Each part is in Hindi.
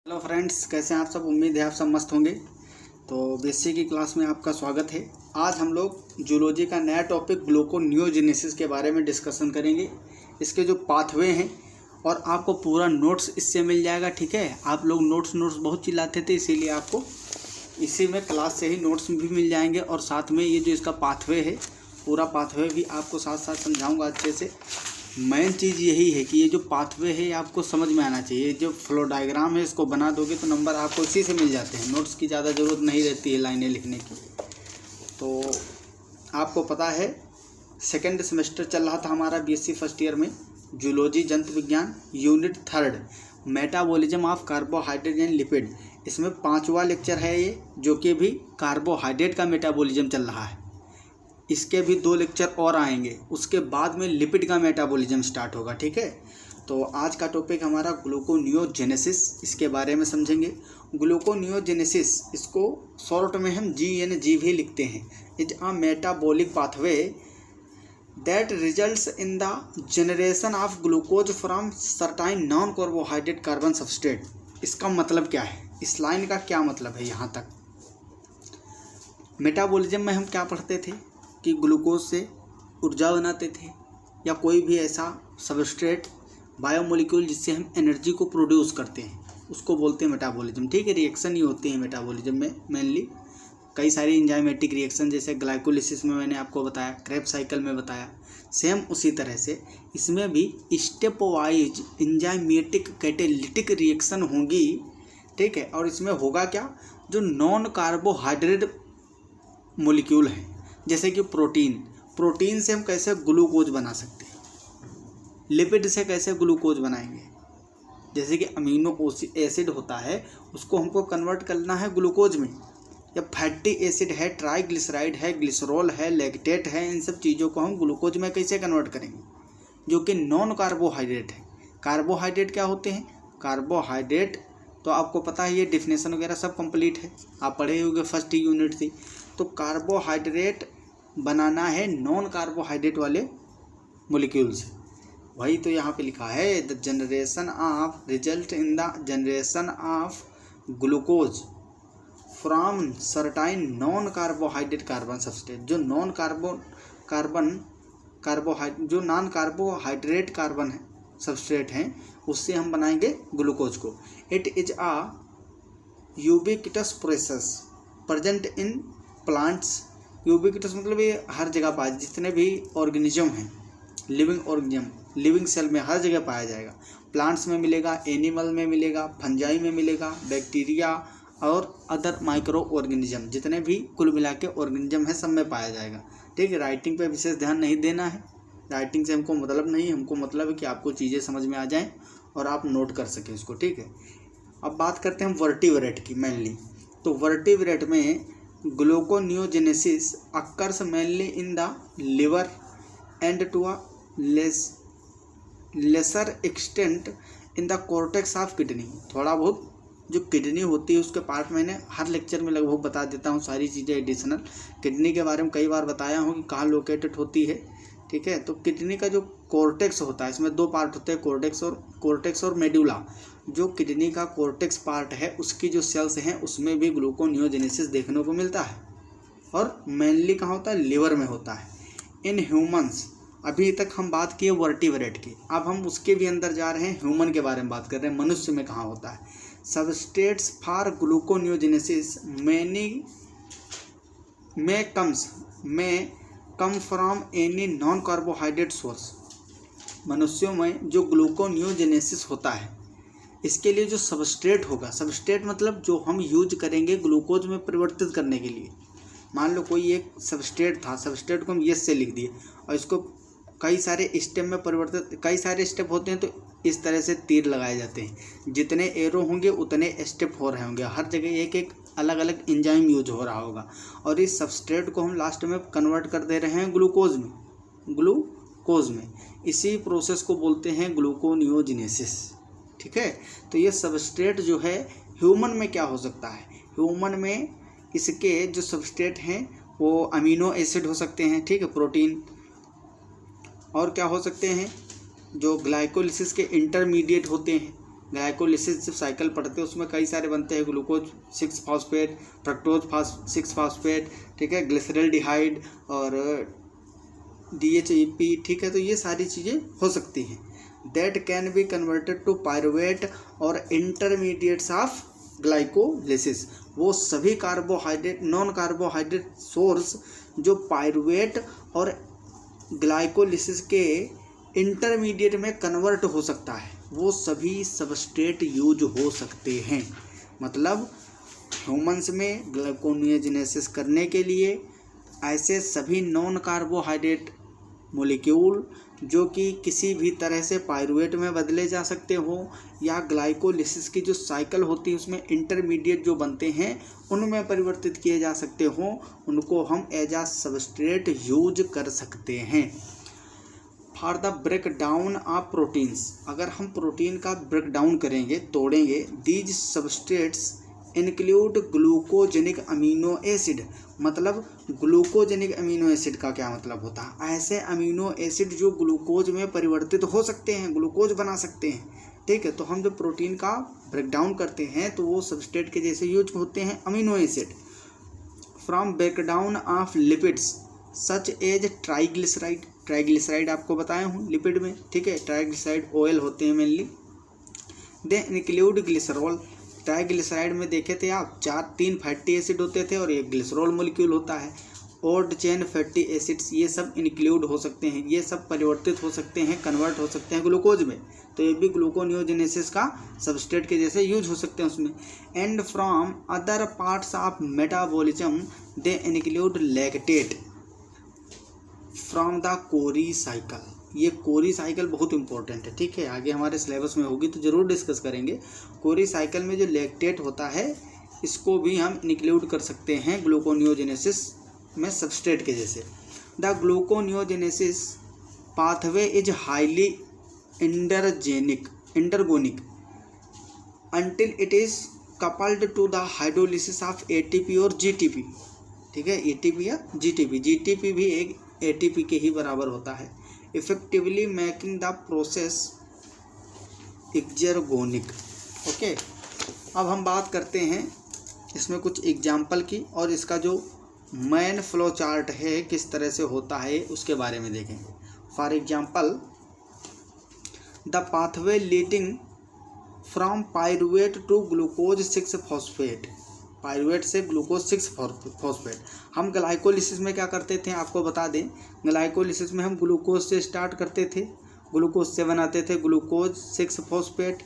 हेलो फ्रेंड्स, कैसे हैं आप सब। उम्मीद है आप सब मस्त होंगे। तो बेसिक की क्लास में आपका स्वागत है। आज हम लोग जूलॉजी का नया टॉपिक ग्लूकोनियोजेनेसिस के बारे में डिस्कशन करेंगे। इसके जो पाथवे हैं और आपको पूरा नोट्स इससे मिल जाएगा। ठीक है, आप लोग नोट्स बहुत चिल्लाते थे, इसीलिए आपको इसी में क्लास से ही नोट्स भी मिल जाएंगे और साथ में ये जो इसका पाथवे है, पूरा पाथवे भी आपको साथ साथ समझाऊँगा अच्छे से। मेन चीज़ यही है कि ये जो पाथवे है आपको समझ में आना चाहिए। जो फ्लो डायग्राम है इसको बना दोगे तो नंबर आपको इसी से मिल जाते हैं। नोट्स की ज़्यादा ज़रूरत नहीं रहती है लाइनें लिखने की। तो आपको पता है सेकेंड सेमेस्टर चल रहा था हमारा बीएससी फर्स्ट ईयर में, जूलॉजी जंतु विज्ञान unit 3 metabolism of carbohydrate and lipid. इसमें 5वां लेक्चर है ये, जो कि भी कार्बोहाइड्रेट का मेटाबॉलिज्म चल रहा है। इसके भी 2 लेक्चर और आएंगे, उसके बाद में लिपिड का मेटाबॉलिज्म स्टार्ट होगा। ठीक है, तो आज का टॉपिक हमारा ग्लूकोनियोजेनेसिस, इसके बारे में समझेंगे। ग्लूकोनियोजेनेसिस, इसको शॉर्ट में हम GNG भी लिखते हैं। Is a metabolic pathway that results in the generation of glucose from certain non carbohydrate carbon substrate. इसका मतलब क्या है, इस लाइन का क्या मतलब है। यहाँ तक मेटाबॉलिज्म में हम क्या पढ़ते थे कि ग्लूकोज से ऊर्जा बनाते थे या कोई भी ऐसा सबस्ट्रेट बायोमोलिक्यूल जिससे हम एनर्जी को प्रोड्यूस करते हैं, उसको बोलते हैं मेटाबॉलिज्म। ठीक है, रिएक्शन ही होती है मेटाबॉलिज्म में मेनली। कई सारी एंजाइमेटिक रिएक्शन, जैसे ग्लाइकोलिसिस में मैंने आपको बताया, क्रेब्स साइकिल में बताया। सेम उसी तरह से इसमें भी step wise enzymatic catalytic reaction होंगी। ठीक है, और इसमें होगा क्या, जो नॉन कार्बोहाइड्रेट मोलिक्यूल हैं, जैसे कि प्रोटीन से हम कैसे ग्लूकोज बना सकते हैं, लिपिड से कैसे ग्लूकोज बनाएंगे। जैसे कि अमीनो एसिड होता है, उसको हमको कन्वर्ट करना है ग्लूकोज में, या फैटी एसिड है, ट्राइग्लिसराइड है, ग्लिसरॉल है, लैक्टेट है, इन सब चीज़ों को हम ग्लूकोज में कैसे कन्वर्ट करेंगे, जो कि नॉन कार्बोहाइड्रेट है। कार्बोहाइड्रेट क्या होते हैं, कार्बोहाइड्रेट तो आपको पता है, ये डिफिनेशन वगैरह सब कंप्लीट है, आप पढ़े होंगे, फर्स्ट यूनिट थी। तो कार्बोहाइड्रेट बनाना है नॉन कार्बोहाइड्रेट वाले मोलिक्यूल से। वही तो यहाँ पे लिखा है, the generation of result in the generation of glucose from certain non carbohydrate carbon substrate. जो नॉन कार्बोहाइड्रेट कार्बन है सबस्ट्रेट हैं, उससे हम बनाएंगे ग्लूकोज को। It is a ubiquitous process present in plants. Ubiquitous मतलब ये हर जगह पाया, जितने भी ऑर्गेनिज्म हैं, लिविंग सेल में हर जगह पाया जाएगा। प्लांट्स में मिलेगा, एनिमल में मिलेगा, फंजाई में मिलेगा, बैक्टीरिया और अदर माइक्रो ऑर्गेनिज्म, जितने भी कुल मिला के ऑर्गेनिज्म है, सब में पाया जाएगा। ठीक है, राइटिंग पे विशेष ध्यान नहीं देना है, राइटिंग से हमको मतलब नहीं, हमको मतलब है कि आपको चीज़ें समझ में आ जाएं और आप नोट कर सकें इसको। ठीक है, अब बात करते हैं वर्टिब्रेट की मेनली। तो वर्टिब्रेट में gluconeogenesis occurs mainly in the liver and to a lesser extent in the cortex of kidney. थोड़ा बहुत जो किडनी होती है उसके पार्ट मैंने हर लेक्चर में लगभग बता देता हूँ, सारी चीज़ें एडिशनल। किडनी के बारे में कई बार बताया हूँ कि कहाँ लोकेटेड होती है। ठीक है, तो किडनी का जो कॉर्टेक्स होता है, इसमें 2 पार्ट होते हैं, कॉर्टेक्स और मेडुला। जो किडनी का कॉर्टेक्स पार्ट है, उसकी जो सेल्स हैं, उसमें भी ग्लूकोनियोजेनेसिस देखने को मिलता है। और मेनली कहाँ होता है, लिवर में होता है। इन ह्यूमंस, अभी तक हम बात किए वर्टिब्रेट की, अब हम उसके भी अंदर जा रहे हैं, ह्यूमन के बारे में बात कर रहे हैं, मनुष्य में कहाँ होता है। सबस्ट्रेट्स फॉर ग्लूकोनियोजेनेसिस में come from any non carbohydrate source. मनुष्यों में जो ग्लूकोनियोजेनेसिस होता है, इसके लिए जो सबस्ट्रेट होगा, सबस्ट्रेट मतलब जो हम यूज करेंगे ग्लूकोज में परिवर्तित करने के लिए। मान लो कोई एक सबस्ट्रेट था, सबस्ट्रेट को हम ये से लिख दिए और इसको कई सारे स्टेप में परिवर्तित, कई सारे स्टेप होते हैं, तो इस तरह से तीर लगाए जाते हैं। जितने एरो होंगे उतने स्टेप हो रहे होंगे, हर जगह एक एक अलग अलग एंजाइम यूज हो रहा होगा, और इस सबस्ट्रेट को हम लास्ट में कन्वर्ट कर दे रहे हैं ग्लूकोज में। इसी प्रोसेस को बोलते हैं ग्लूकोनियोजेनेसिस। ठीक है, तो ये सबस्ट्रेट जो है ह्यूमन में क्या हो सकता है, ह्यूमन में इसके जो सबस्ट्रेट हैं वो अमीनो एसिड हो सकते हैं। ठीक है, प्रोटीन, और क्या हो सकते हैं, जो ग्लाइकोलिसिस के इंटरमीडिएट होते हैं, ग्लाइकोलिसिस जब साइकिल पढ़ते हैं उसमें कई सारे बनते हैं, ग्लूकोज 6 फॉस्फेट, फ्रक्टोज 6 फॉस्फेट, ठीक है, ग्लिसरल्डिहाइड और DHEP, ठीक है। तो ये सारी चीज़ें हो सकती हैं। That can be converted to pyruvate और इंटरमीडिएट्स ऑफ ग्लाइकोलिसिस। वो सभी कार्बोहाइड्रेट, नॉन कार्बोहाइड्रेट सोर्स जो पायरुवेट और ग्लाइकोलिसिस के इंटरमीडिएट में कन्वर्ट हो सकता है, वो सभी सबस्ट्रेट यूज हो सकते हैं। मतलब ह्यूमंस में ग्लाइकोनियोजेनेसिस करने के लिए ऐसे सभी नॉन कार्बोहाइड्रेट मॉलिक्यूल जो कि किसी भी तरह से पायरुवेट में बदले जा सकते हो या ग्लाइकोलिसिस की जो साइकिल होती है उसमें इंटरमीडिएट जो बनते हैं उनमें परिवर्तित किए जा सकते हो, उनको हम एज आ सबस्ट्रेट यूज कर सकते हैं। For the break down of proteins, अगर हम प्रोटीन का ब्रेक डाउन करेंगे, तोड़ेंगे, these substrates include glucogenic amino acid. मतलब ग्लूकोजेनिक अमीनो एसिड का क्या मतलब होता है? ऐसे अमीनो एसिड जो ग्लूकोज में परिवर्तित हो सकते हैं, ग्लूकोज बना सकते हैं, ठीक है। तो हम जब प्रोटीन का ब्रेक डाउन करते हैं तो वो सबस्ट्रेट के जैसे यूज होते हैं amino acid. From break down of lipids such as triglyceride, triglyceride आपको बताया हूँ लिपिड में, ठीक है। ट्राइग्लिसराइड ऑयल होते हैं mainly. They include glycerol, triglyceride में देखे थे आप 3 फैटी एसिड होते थे और एक ग्लिसरॉल मॉलिक्यूल होता है। ओड चेन फैटी एसिड्स ये सब इंक्लूड हो सकते हैं, ये सब परिवर्तित हो सकते हैं, कन्वर्ट हो सकते हैं ग्लूकोज में, तो ये भी ग्लूकोनियोजेनेसिस का सबस्ट्रेट के जैसे यूज हो सकते हैं उसमें। And from other parts of metabolism they include lactate from the Cori cycle. ये कोरी साइकिल बहुत इंपॉर्टेंट है, ठीक है, आगे हमारे सिलेबस में होगी तो ज़रूर डिस्कस करेंगे। कोरी साइकिल में जो लैक्टेट होता है इसको भी हम इंक्लूड कर सकते हैं ग्लूकोनियोजेनेसिस में सबस्ट्रेट के जैसे। The gluconeogenesis pathway is highly endergonic until it is coupled to the hydrolysis of ATP और GTP, ठीक है, ATP या GTP। GTP भी एक ATP के ही बराबर होता है। Effectively making the process exergonic. Okay, अब हम बात करते हैं इसमें कुछ एग्जाम्पल की और इसका जो मेन फ्लो चार्ट है किस तरह से होता है उसके बारे में देखेंगे। For example the pathway leading from pyruvate to glucose 6 phosphate, pyruvate से ग्लूकोज 6 फॉस्फेट। हम ग्लाइकोलिसिस में क्या करते थे आपको बता दें, ग्लाइकोलिसिस में हम ग्लूकोज से स्टार्ट करते थे, ग्लूकोज से बनाते थे ग्लूकोज 6 फॉस्फेट,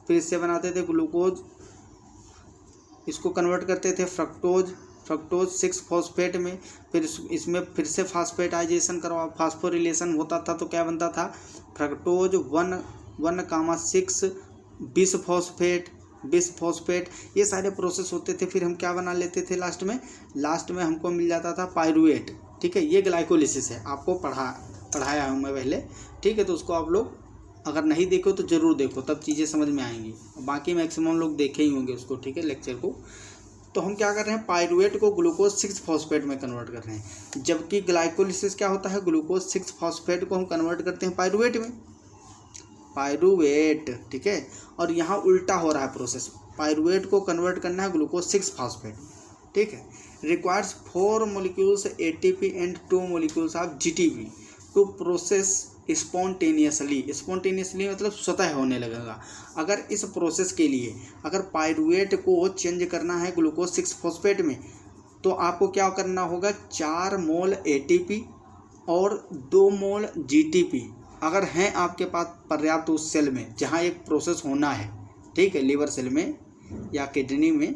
फिर इससे बनाते थे ग्लूकोज, इसको कन्वर्ट करते थे फ्रक्टोज 6 फॉस्फेट में, फिर इसमें फिर से फास्फेटाइजेशन फास्फोरिलेशन होता था तो क्या बनता था फ्रक्टोज 1,6 बिस फॉस्फेट, ये सारे प्रोसेस होते थे। फिर हम क्या बना लेते थे लास्ट में हमको मिल जाता था पायरुवेट, ठीक है। ये ग्लाइकोलिसिस है, आपको पढ़ाया हूँ मैं पहले, ठीक है। तो उसको आप लोग अगर नहीं देखो तो ज़रूर देखो, तब चीज़ें समझ में आएंगी। बाकी मैक्सिमम लोग देखे ही होंगे उसको, ठीक है, लेक्चर को। तो हम क्या कर रहे हैं, पायरुवेट को ग्लूकोज 6 फॉस्फेट में कन्वर्ट कर रहे हैं, जबकि ग्लाइकोलिसिस क्या होता है, ग्लूकोज 6 फॉस्फेट को हम कन्वर्ट करते हैं पायरुवेट में, ठीक है। और यहाँ उल्टा हो रहा है प्रोसेस, पायरुवेट को कन्वर्ट करना है ग्लूकोज 6 फॉस्फेट, ठीक है। Requires 4 molecules ATP and 2 molecules of GTP to process spontaneously मतलब स्वतः होने लगेगा। अगर इस प्रोसेस के लिए अगर पायरुवेट को चेंज करना है ग्लूकोज 6 फॉस्फेट में तो आपको क्या करना होगा, 4 मोल ATP और 2 मोल GTP अगर हैं आपके पास पर्याप्त उस सेल में जहाँ एक प्रोसेस होना है, ठीक है, लिवर सेल में या किडनी में,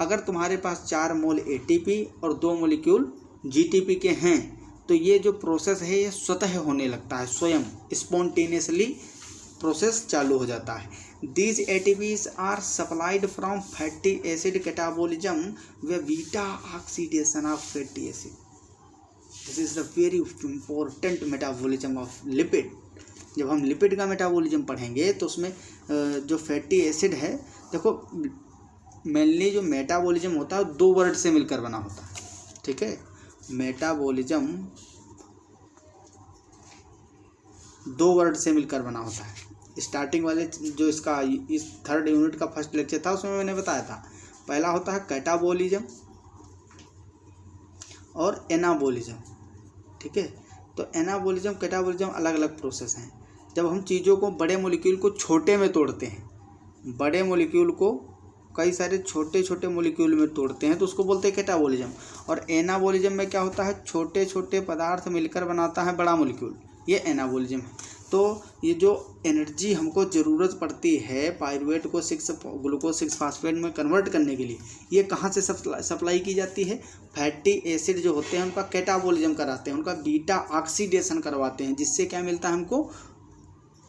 अगर तुम्हारे पास 4 मोल ATP और 2 मोलिक्यूल GTP के हैं तो ये जो प्रोसेस है ये स्वतः होने लगता है, स्वयं स्पॉन्टेनियसली प्रोसेस चालू हो जाता है। These ATPs are supplied from fatty acid catabolism व beta oxidation of fatty acid. This is the very important metabolism of lipid. जब हम लिपिड का मेटाबॉलिज्म पढ़ेंगे तो उसमें जो फैटी एसिड है, देखो मेनली जो मेटाबॉलिज्म होता है 2 वर्ड से मिलकर बना होता है, ठीक है। मेटाबॉलिज्म दो वर्ड से मिलकर बना होता है। स्टार्टिंग वाले जो इसका इस थर्ड यूनिट का फर्स्ट लेक्चर था उसमें मैंने बताया था, पहला होता है कैटाबोलिज्म और एनाबोलिज्म। ठीक है, तो एनाबोलिज्म कैटाबोलिज्म अलग अलग प्रोसेस हैं। जब हम चीज़ों को बड़े मॉलिक्यूल को छोटे में तोड़ते हैं, बड़े मॉलिक्यूल को कई सारे छोटे छोटे मॉलिक्यूल में तोड़ते हैं तो उसको बोलते हैं कैटाबोलिज्म। और एनाबोलिज्म में क्या होता है, छोटे छोटे पदार्थ मिलकर बनाता है बड़ा मॉलिक्यूल, ये एनाबोलिज्म है। तो ये जो एनर्जी हमको ज़रूरत पड़ती है पायरुवेट को ग्लूकोज 6 फास्फेट में कन्वर्ट करने के लिए, ये कहाँ से सप्लाई की जाती है? फैटी एसिड जो होते हैं उनका कैटाबोलिज्म कराते हैं, उनका बीटा ऑक्सीडेशन करवाते हैं, जिससे क्या मिलता है हमको?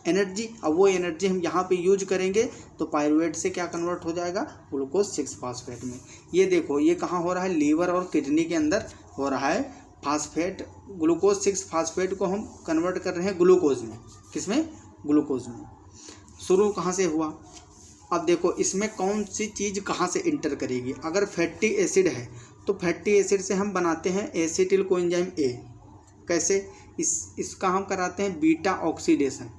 एनर्जी। अब वो एनर्जी हम यहाँ पे यूज करेंगे तो पायरुवेट से क्या कन्वर्ट हो जाएगा? ग्लूकोज 6 फास्फेट में। ये देखो ये कहाँ हो रहा है? लीवर और किडनी के अंदर हो रहा है। फास्फेट ग्लूकोज 6 फास्फेट को हम कन्वर्ट कर रहे हैं ग्लूकोज में। किसमें? ग्लूकोज में। शुरू कहाँ से हुआ? अब देखो इसमें कौन सी चीज़ कहाँ से इंटर करेगी। अगर फैटी एसिड है तो फैटी एसिड से हम बनाते हैं एसिटिल कोएंजाइम ए। कैसे? इसका हम कराते हैं बीटा ऑक्सीडेशन।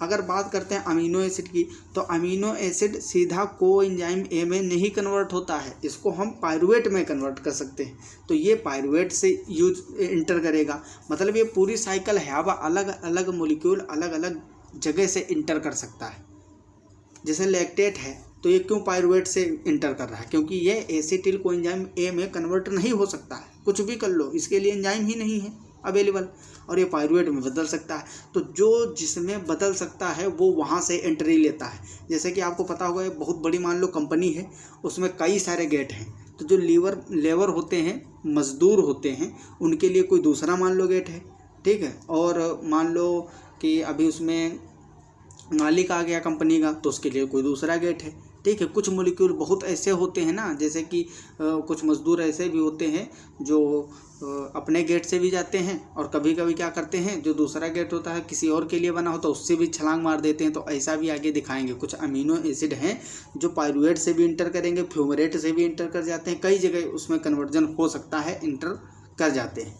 अगर बात करते हैं अमीनो एसिड की तो अमीनो एसिड सीधा कोएंजाइम ए में नहीं कन्वर्ट होता है, इसको हम पायरुवेट में कन्वर्ट कर सकते हैं। तो ये पायरुवेट से इंटर करेगा, मतलब ये पूरी साइकिल है। अब अलग अलग मॉलिक्यूल अलग अलग जगह से इंटर कर सकता है। जैसे लैक्टेट है तो ये क्यों पायरुवेट से इंटर कर रहा है? क्योंकि ये एसिटिल कोएंजाइम ए में कन्वर्ट नहीं हो सकता है, कुछ भी कर लो, इसके लिए एंजाइम ही नहीं है अवेलेबल, और ये पायरुवेट में बदल सकता है। तो जो जिसमें बदल सकता है वो वहाँ से एंट्री लेता है। जैसे कि आपको पता होगा, ये बहुत बड़ी मान लो कंपनी है, उसमें कई सारे गेट हैं, तो जो लेबर होते हैं, मजदूर होते हैं, उनके लिए कोई दूसरा मान लो गेट है। ठीक है, और मान लो कि अभी उसमें मालिक आ गया कंपनी का तो उसके लिए कोई दूसरा गेट है। ठीक है, कुछ मॉलिक्यूल बहुत ऐसे होते हैं ना, जैसे कि कुछ मजदूर ऐसे भी होते हैं जो अपने गेट से भी जाते हैं, और कभी कभी क्या करते हैं, जो दूसरा गेट होता है किसी और के लिए बना होता है उससे भी छलांग मार देते हैं। तो ऐसा भी आगे दिखाएंगे। कुछ अमीनो एसिड हैं जो पायरुवेट से भी इंटर करेंगे, फ्यूमरेट से भी इंटर कर जाते हैं, कई जगह उसमें कन्वर्जन हो सकता है, इंटर कर जाते हैं।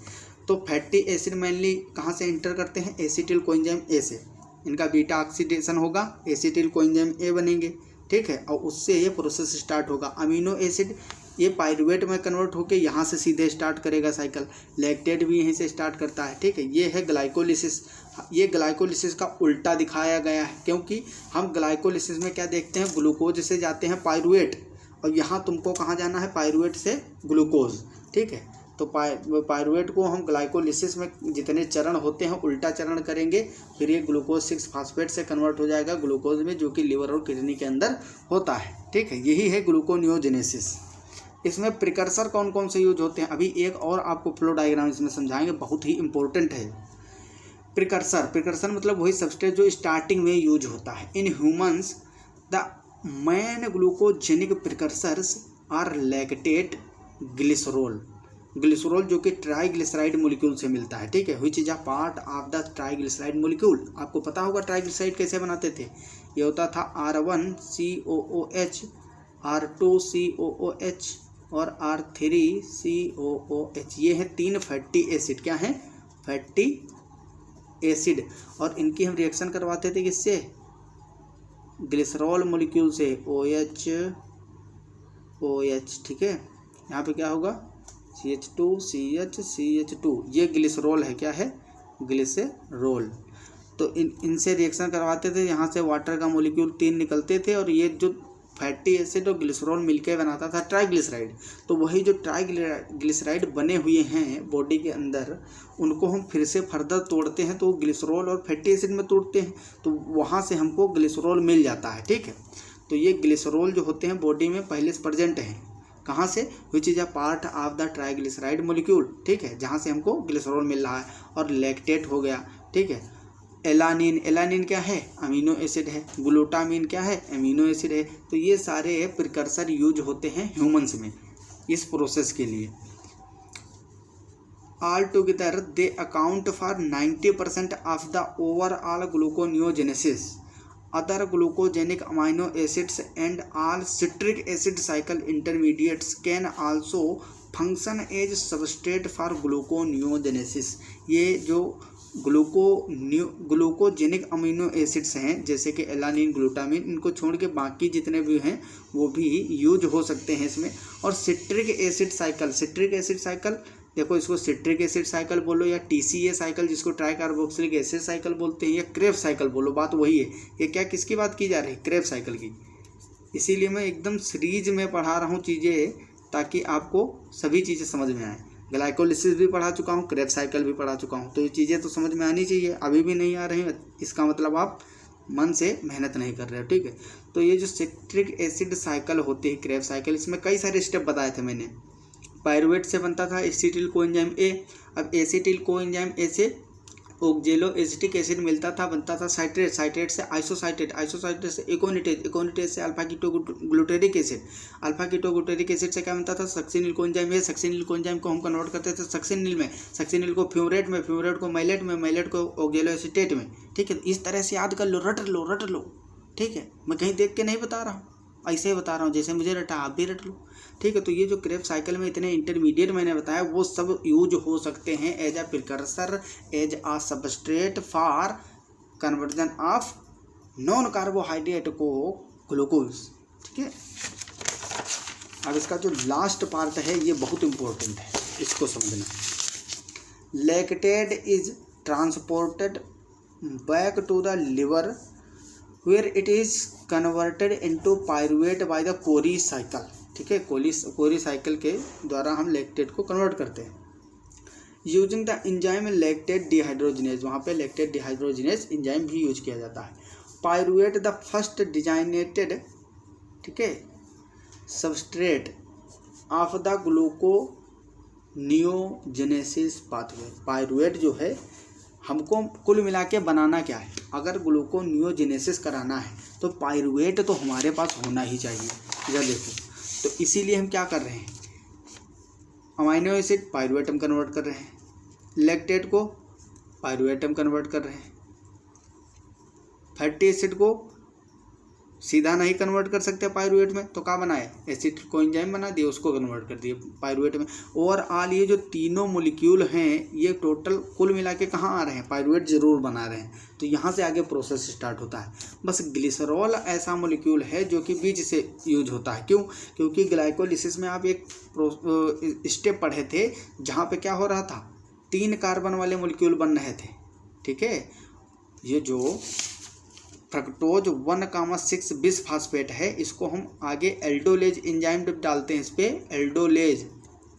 तो फैटी एसिड मेनली कहाँ से इंटर करते हैं? एसिटिल कोएंजाइम ए से। इनका बीटा ऑक्सीडेशन होगा, एसिटिल कोएंजाइम ए बनेंगे। ठीक है, और उससे ये प्रोसेस स्टार्ट होगा। अमीनो एसिड ये पायरुवेट में कन्वर्ट होकर यहाँ से सीधे स्टार्ट करेगा साइकिल। लैक्टेट भी यहीं से स्टार्ट करता है। ठीक है, ये है ग्लाइकोलिसिस। ये ग्लाइकोलिसिस का उल्टा दिखाया गया है, क्योंकि हम ग्लाइकोलिसिस में क्या देखते हैं, ग्लूकोज से जाते हैं पायरुवेट, और यहाँ तुमको कहाँ जाना है? पायरुवेट से ग्लूकोज। ठीक है, तो पायरुवेट को हम ग्लाइकोलिसिस में जितने चरण होते हैं उल्टा चरण करेंगे, फिर ये ग्लूकोज 6 फास्फेट से कन्वर्ट हो जाएगा ग्लूकोज में, जो कि लिवर और किडनी के अंदर होता है। ठीक है, यही है ग्लूकोनियोजेनेसिस। इसमें प्रिकर्सर कौन कौन से यूज होते हैं? अभी एक और आपको फ्लो डायग्राम इसमें समझाएंगे, बहुत ही इंपॉर्टेंट है। प्रिकर्सर मतलब वही सबस्ट्रेट जो स्टार्टिंग में यूज होता है। In humans the main glucogenic precursors are lactate, glycerol जो कि ट्राइग्लिसराइड मॉलिक्यूल से मिलता है। ठीक है, which is a part of the triglyceride molecule. आपको पता होगा ट्राइग्लिसराइड कैसे बनाते थे? ये होता था R1COOH, R2COOH और R3COOH। ये है 3 फैटी एसिड। क्या है? Fatty acid. और इनकी हम रिएक्शन करवाते थे किससे? ग्लिसरॉल मॉलिक्यूल से, OH। ठीक है, यहाँ पे क्या होगा? CH2CH ये ग्लिसरॉल है। क्या है? ग्लिसरॉल। तो इनसे रिएक्शन करवाते थे, यहाँ से वाटर का मॉलिक्यूल 3 निकलते थे, और ये जो फैटी एसिड और ग्लिसरॉल मिलकर बनाता था ट्राइग्लिसराइड। तो वही जो ट्राइग्लिसराइड बने हुए हैं बॉडी के अंदर, उनको हम फिर से फर्दर तोड़ते हैं तो ग्लिसरॉल और फैटी एसिड में तोड़ते हैं, तो वहाँ से हमको ग्लिसरॉल मिल जाता है। ठीक है, तो ये ग्लिसरॉल जो होते हैं बॉडी में पहले से प्रेजेंट हैं। कहाँ से? Which is a part of the triglyceride molecule. ठीक है, जहाँ से हमको ग्लिसरॉल मिल रहा है। और लैक्टेट हो गया। ठीक है, एलानिन क्या है? अमीनो एसिड है। ग्लूटामीन क्या है? अमीनो एसिड है। तो ये सारे प्रिकर्सर यूज होते हैं ह्यूमंस में इस प्रोसेस के लिए। All together they account for 90% of the overall gluconeogenesis. Other glucogenic amino acids and all citric acid cycle intermediates can also function as substrate for gluconeogenesis. ये जो ग्लूकोजेनिक अमीनो एसिड्स हैं जैसे कि एलानिन, ग्लूटामिन, इनको छोड़ के बाकी जितने भी हैं वो भी यूज हो सकते हैं इसमें। और citric acid cycle, citric acid cycle देखो, इसको सिट्रिक एसिड साइकिल बोलो या TCA साइकिल जिसको ट्राई कार्बोक्सिलिक एसिड साइकिल बोलते हैं, या क्रेब्स साइकिल बोलो, बात वही है। ये क्या किसकी बात की जा रही है? क्रेब्स साइकिल की। इसीलिए मैं एकदम सीरीज में पढ़ा रहा हूँ चीज़ें ताकि आपको सभी चीज़ें समझ में आए। ग्लाइकोलिसिस भी पढ़ा चुका हूँ, क्रेब्स साइकिल भी पढ़ा चुका हूँ, तो ये चीज़ें तो समझ में आनी चाहिए। अभी भी नहीं आ रही हैं इसका मतलब आप मन से मेहनत नहीं कर रहे हो, ठीक है। तो ये जो सिट्रिक एसिड साइकिल होती है, क्रेब्स साइकिल, इसमें कई सारे स्टेप बताए थे मैंने। पायरुवेट से बनता था एसिटिल कोएंजाइम A। अब एसिटिल कोएंजाइम A से ऑक्जेलो एसिटिक एसिड मिलता था, बनता था साइट्रेट, साइट्रेट से आइसोसाइट्रेट, आइसोसाइट्रेट से एकोनिटेज, एकोनिटेज से alpha ketoglutaric acid, alpha ketoglutaric acid से क्या बनता था? Succinyl coenzyme A। Succinyl coenzyme को हम कन्वर्ट करते थे सक्सिनिल में, सक्सिनिल को फ्यूमरेट में, फ्यूमरेट को मैलेट में, मैलेट को ऑक्जेलो एसिटेट में, ठीक है। इस तरह से याद कर लो, रट लो, ठीक है। मैं कहीं देख के नहीं बता रहा हूँ, ऐसे ही बता रहा हूँ जैसे मुझे रटा आप भी रट लो, ठीक है। तो ये जो क्रेब्स साइकिल में इतने इंटरमीडिएट मैंने बताया वो सब यूज हो सकते हैं as a precursor, as a substrate for conversion of non carbohydrate को ग्लूकोज, ठीक है। अब इसका जो लास्ट पार्ट है ये बहुत इंपॉर्टेंट है, इसको समझना। Lactate is transported back to the liver where it is converted into pyruvate by the Cori cycle, ठीक है। कोरी साइकिल के द्वारा हम लैक्टेट को कन्वर्ट करते हैं using the enzyme lactate dehydrogenase. वहाँ पे लैक्टेट डिहाइड्रोजिनेज एंजाइम भी यूज किया जाता है। पायरुवेट द फर्स्ट डिजाइनेटेड, ठीक है, substrate of the gluconeogenesis pathway. Pyruvate जो है हमको कुल मिला के बनाना क्या है? अगर ग्लूकोनियोजेनेसिस कराना है तो पायरुवेट तो हमारे पास होना ही चाहिए। इधर देखो, तो इसीलिए हम क्या कर रहे हैं, अमाइनो एसिड पायरुवेट हम कन्वर्ट कर रहे हैं, लैक्टेट को पायरुवेट हम कन्वर्ट कर रहे हैं, फैटी एसिड को सीधा नहीं कन्वर्ट कर सकते पायरुवेट में, तो क्या बनाए? एसिड कोएंजाइम बना दिए, उसको कन्वर्ट कर दिए पायरुवेट में। ओवरऑल ये जो तीनों मोलिक्यूल हैं ये टोटल कुल मिला के कहाँ आ रहे हैं? पायरुवेट जरूर बना रहे हैं। तो यहाँ से आगे प्रोसेस स्टार्ट होता है। बस ग्लिसरॉल ऐसा मोलिक्यूल है जो कि बीच से यूज होता है। क्यों? क्योंकि ग्लाइकोलिसिस में आप एक स्टेप पढ़े थे जहाँ पे क्या हो रहा था, 3 कार्बन वाले मोलिक्यूल बन रहे थे, ठीक है। ये जो फ्रक्टोज 1,6 बिस फास्फेट है, इसको हम आगे एल्डोलेज एंजाइम जब डालते हैं इस पर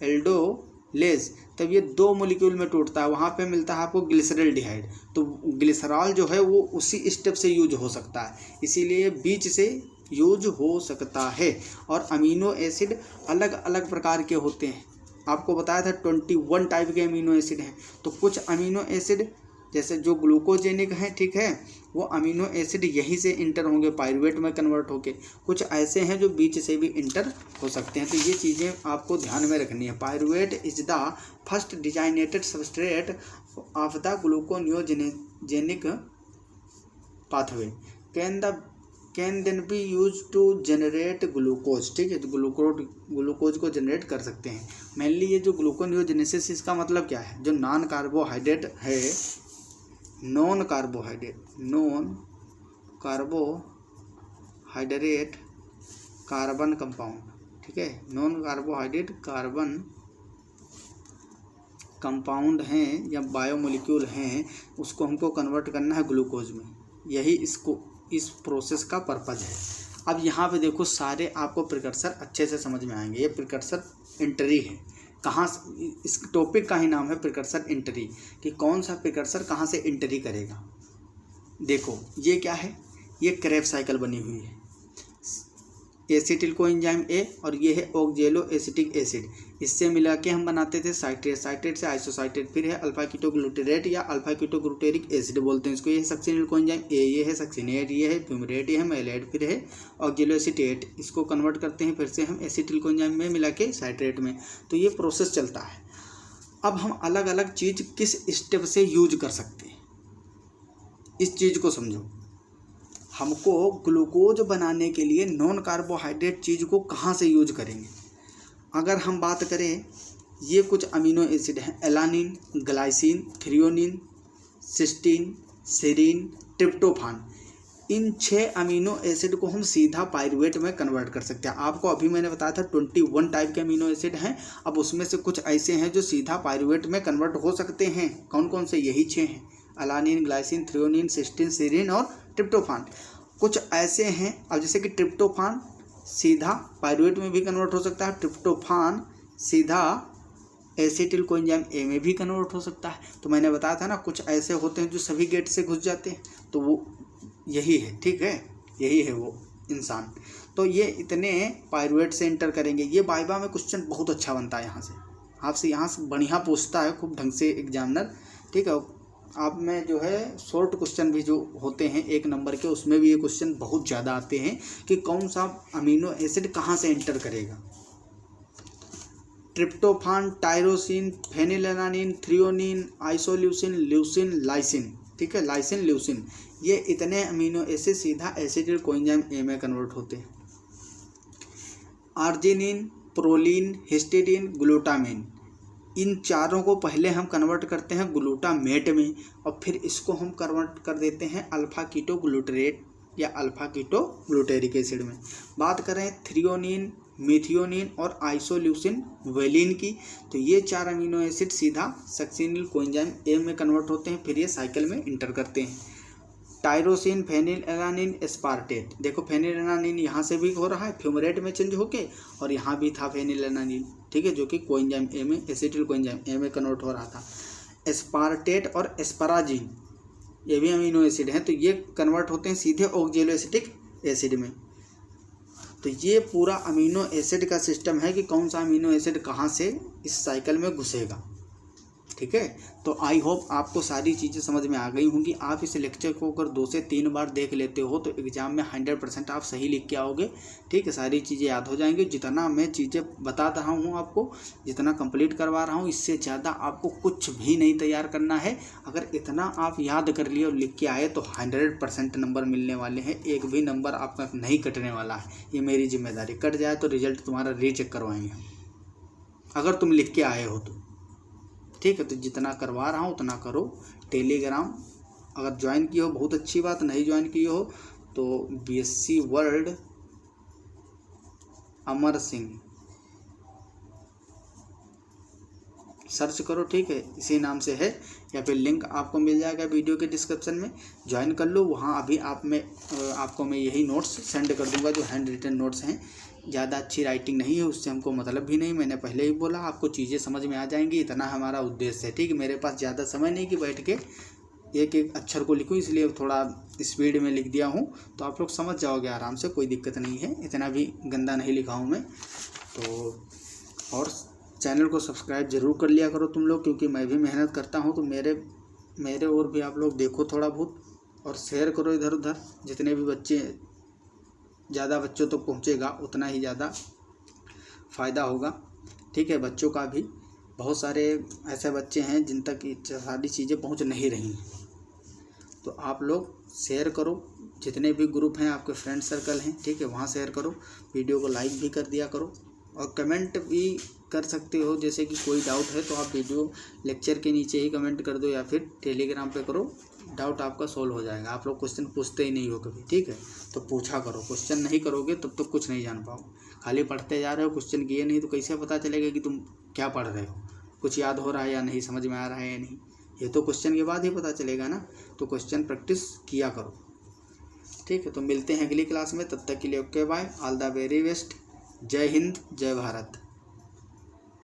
एल्डोलेज तब ये 2 मोलिक्यूल में टूटता है, वहाँ पे मिलता है आपको ग्लिसरॉल्डिहाइड। तो ग्लिसरॉल जो है वो उसी स्टेप से यूज हो सकता है, इसीलिए बीच से यूज हो सकता है। और अमीनो एसिड अलग अलग प्रकार के होते हैं, आपको बताया था 21 टाइप के अमीनो एसिड हैं। तो कुछ अमीनो एसिड जैसे जो ग्लूकोजेनिक हैं, ठीक है, वो अमीनो एसिड यहीं से इंटर होंगे पायरुवेट में कन्वर्ट होके। कुछ ऐसे हैं जो बीच से भी इंटर हो सकते हैं। तो ये चीज़ें आपको ध्यान में रखनी है। Pyruvate is the first designated substrate of the gluconeogenic pathway can then be use to generate glucose, ठीक है। तो ग्लूकोज को जनरेट कर सकते हैं। मेनली ये जो ग्लूकोनियोजेनेसिस, इसका मतलब क्या है? जो नॉन कार्बोहाइड्रेट है, नॉन कार्बोहाइड्रेट कार्बन कंपाउंड, ठीक है, नॉन कार्बोहाइड्रेट कार्बन कंपाउंड हैं या बायोमोलिक्यूल हैं, उसको हमको कन्वर्ट करना है ग्लूकोज में। यही इस प्रोसेस का पर्पज़ है। अब यहाँ पे देखो सारे आपको प्रिकर्सर अच्छे से समझ में आएंगे। ये प्रिकर्सर एंट्री है, कहाँ, इस टॉपिक का ही नाम है प्रिकर्सर एंट्री, कि कौन सा प्रिकर्सर कहाँ से एंट्री करेगा। देखो ये क्या है, ये क्रेब्स साइकिल बनी हुई है, एसिटिल कोएंजाइम A और ये है ऑक्जेलो एसिटिक एसिड, इससे मिला के हम बनाते थे साइट्रेट, साइट्रेट से आइसोसाइट्रेट, फिर है अल्फा कीटोग्लूटेरेट या अल्फा कीटोग्लूटेरिक एसिड बोलते हैं इसको। ये है सक्सिनिल कोएंजाइम A, ये है सक्सिनेट, ये है फ्यूमरेट, ये है मैलेट, फिर है ऑक्जेलो एसिटेट, इसको कन्वर्ट करते हैं फिर से हम एसिटिल कोएंजाइम में मिला के साइट्रेट में। तो ये प्रोसेस चलता है। अब हम अलग अलग चीज़ किस स्टेप से यूज कर सकते हैं, इस चीज़ को समझो। हमको ग्लूकोज बनाने के लिए नॉन कार्बोहाइड्रेट चीज़ को कहाँ से यूज करेंगे? अगर हम बात करें, ये कुछ अमीनो एसिड हैं, alanine, glycine, threonine, cysteine, serine, tryptophan. इन 6 अमीनो एसिड को हम सीधा पाइरूवेट में कन्वर्ट कर सकते हैं। आपको अभी मैंने बताया था 21 टाइप के अमीनो एसिड हैं, अब उसमें से कुछ ऐसे हैं जो सीधा पाइरूवेट में कन्वर्ट हो सकते हैं। कौन कौन से? यही 6 हैं, alanine, glycine, threonine, cysteine, serine और ट्रिप्टोफान। कुछ ऐसे हैं, अब जैसे कि ट्रिप्टोफान सीधा पाइरूवेट में भी कन्वर्ट हो सकता है, ट्रिप्टोफान सीधा एसिटिल कोएंजाइम ए में भी कन्वर्ट हो सकता है। तो मैंने बताया था ना, कुछ ऐसे होते हैं जो सभी गेट से घुस जाते हैं, तो वो यही है, ठीक है, यही है वो इंसान। तो ये इतने पाइरूवेट से एंटर करेंगे। ये वाइवा में क्वेश्चन बहुत अच्छा बनता है, यहाँ से बढ़िया पूछता है खूब ढंग से एग्जामिनर, ठीक है। आप में जो है शॉर्ट क्वेश्चन भी जो होते हैं 1 नंबर के, उसमें भी ये क्वेश्चन बहुत ज़्यादा आते हैं कि कौन सा अमीनो एसिड कहाँ से एंटर करेगा। Tryptophan, tyrosine, phenylalanine, threonine, isoleucine, leucine, lysine, ठीक है, लाइसिन, ल्यूसिन, ये इतने अमीनो एसिड सीधा एसिटिल कोएंजाइम ए में कन्वर्ट होते हैं। आर्जिनिन, प्रोलीन, हिस्टिडीन, ग्लूटामिन, इन चारों को पहले हम कन्वर्ट करते हैं ग्लूटामेट में, और फिर इसको हम कन्वर्ट कर देते हैं अल्फा कीटो ग्लूटरेट या अल्फा कीटो ग्लूटेरिक एसिड में। बात करें थ्रियोनिन, मिथियोनिन और आइसोल्यूसिन वेलिन की, तो ये 4 अमीनो एसिड सीधा सक्सिनिल कोएंजाइम ए में कन्वर्ट होते हैं, फिर ये साइकिल में इंटर करते हैं। टायरोसिन, फेनिलएलानिन, एस्पार्टेट, देखो फेनिलएलानिन यहाँ से भी हो रहा है फ्यूमरेट में चेंज होके, और यहाँ भी था फेनिलएलानिन, ठीक है, जो कि कोएंजाइम ए में, एसिटिल कोएंजाइम ए में कन्वर्ट हो रहा था। एस्पार्टेट और एस्पराजिन, ये भी अमीनो एसिड हैं, तो ये कन्वर्ट होते हैं सीधे ऑक्जेलोएसिटिक एसिड में। तो ये पूरा अमीनो एसिड का सिस्टम है कि कौन सा अमीनो एसिड कहाँ से इस साइकिल में घुसेगा, ठीक है। तो आई होप आपको सारी चीज़ें समझ में आ गई होंगी। आप इस लेक्चर को अगर 2 से 3 बार देख लेते हो तो एग्ज़ाम में 100% आप सही लिख के आओगे, ठीक है, सारी चीज़ें याद हो जाएंगी। जितना मैं चीज़ें बता रहा हूँ आपको, जितना कंप्लीट करवा रहा हूँ, इससे ज़्यादा आपको कुछ भी नहीं तैयार करना है। अगर इतना आप याद कर लिए और लिख के आए तो 100% नंबर मिलने वाले हैं, एक भी नंबर आपका नहीं कटने वाला है, ये मेरी जिम्मेदारी। कट जाए तो रिजल्ट तुम्हारा रीचेक करवाएंगे अगर तुम लिख के आए हो तो, ठीक है। तो जितना करवा रहा हूँ उतना करो। टेलीग्राम अगर ज्वाइन किए हो बहुत अच्छी बात, नहीं ज्वाइन किए हो तो BSc world Amar Singh search करो, ठीक है, इसी नाम से है, या फिर लिंक आपको मिल जाएगा वीडियो के डिस्क्रिप्शन में, ज्वाइन कर लो। वहाँ अभी आपको मैं यही नोट्स सेंड कर दूंगा जो हैंड रिटन नोट्स हैं। ज़्यादा अच्छी राइटिंग नहीं है, उससे हमको मतलब भी नहीं, मैंने पहले ही बोला, आपको चीज़ें समझ में आ जाएंगी, इतना हमारा उद्देश्य है, ठीक है। मेरे पास ज़्यादा समय नहीं कि बैठ के एक एक अक्षर को लिखूँ, इसलिए थोड़ा स्पीड में लिख दिया हूँ, तो आप लोग समझ जाओगे आराम से, कोई दिक्कत नहीं है, इतना भी गंदा नहीं लिखा हूँ मैं। तो और चैनल को सब्सक्राइब ज़रूर कर लिया करो तुम लोग, क्योंकि मैं भी मेहनत करता हूँ, तो मेरे और भी आप लोग देखो थोड़ा बहुत, और शेयर करो इधर उधर, जितने भी बच्चे, ज़्यादा बच्चों तक पहुँचेगा उतना ही ज़्यादा फ़ायदा होगा, ठीक है। बच्चों का भी बहुत सारे ऐसे बच्चे हैं जिन तक सारी चीज़ें पहुँच नहीं रही, तो आप लोग शेयर करो, जितने भी ग्रुप हैं आपके फ्रेंड सर्कल हैं, ठीक है, वहाँ शेयर करो, वीडियो को लाइक भी कर दिया करो, और कमेंट भी कर सकते हो। जैसे कि कोई डाउट है तो आप वीडियो लेक्चर के नीचे ही कमेंट कर दो, या फिर टेलीग्राम पे करो, डाउट आपका सॉल्व हो जाएगा। आप लोग क्वेश्चन पूछते ही नहीं हो कभी, ठीक है, तो पूछा करो। क्वेश्चन नहीं करोगे तब तो कुछ नहीं जान पाओ, खाली पढ़ते जा रहे हो, क्वेश्चन किए नहीं तो कैसे पता चलेगा कि तुम क्या पढ़ रहे हो, कुछ याद हो रहा है या नहीं, समझ में आ रहा है या नहीं, ये तो क्वेश्चन के बाद ही पता चलेगा ना। तो क्वेश्चन प्रैक्टिस किया करो, ठीक है। तो मिलते हैं अगली क्लास में, तब तक के लिए okay bye, all the very best, जय हिंद, जय भारत।